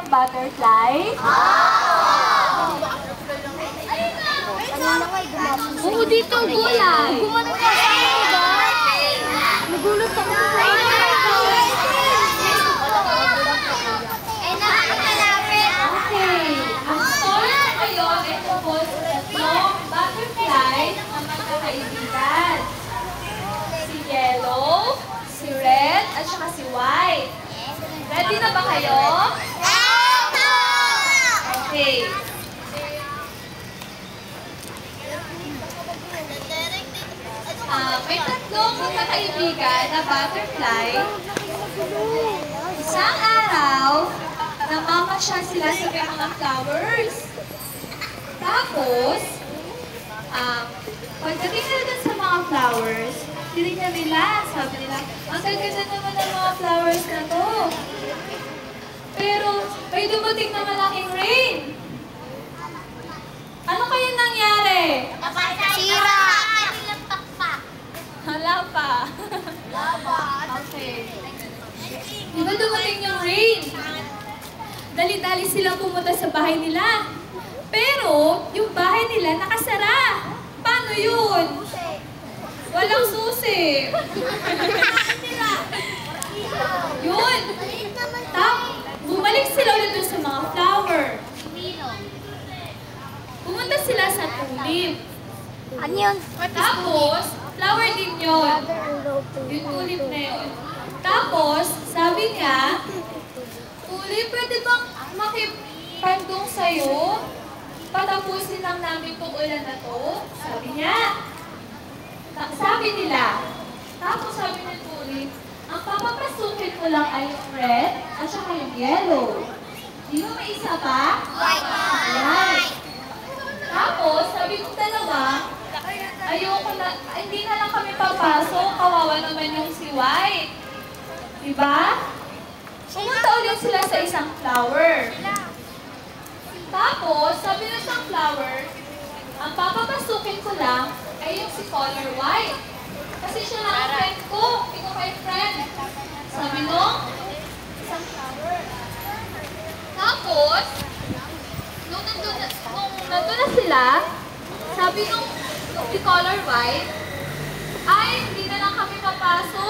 butterfly? Oo, dito, gulang. Gumanon ka sa diba? Nagulot ako sa okay. Ang story ko ngayon ay tungkol sa tatlong butterfly na magkakaibigan. Si Yellow, si Red, at saka si White. Ready na ba kayo? Okay. May tatlong magkakaibigan na butterfly. Isang araw, namamasyal sila sa may mga flowers. Tapos, pagdating nila dun sa mga flowers, tinignan nila, sabi nila, ang gaganda naman ng mga flowers na to. Pero, may dumating na malaking rain. Ano kaya nangyari? Sira! Hala pa. Okay. Di ba dumating yung rain? Dali-dali silang pumunta sa bahay nila. Pero, yung bahay nila nakasara. Paano yun? Walang susi. Yun. Bumalik sila ulit dun sa mga flower. Pumunta sila sa tulip. Ano yun? Tapos, flower din yun. Yung tulip na yun. Tapos, sabi niya, tulip, pwede bang makipagdong sa'yo? Patapusin lang namin itong ulan na to. Sabi niya. Sabi nila. Tapos sabi ni tulip, ang papapasukin ko lang ay yung red at saka yung yellow. Di ba may isa pa? White. Tapos, sabi kong dalawa, ayoko na, hindi na lang kami papasok, kawawa naman yung si White. Diba? Pumunta ulit sila sa isang flower. Tapos, sabi ng isang flower, ang papapasukin ko lang ay yung si color white. Kasi siya lang ang friend ko. Ikaw kay friend. Sabi nung isang flower. Tapos, nung nandun na sila, sabi nung si color white, ay, hindi na lang kami papasok.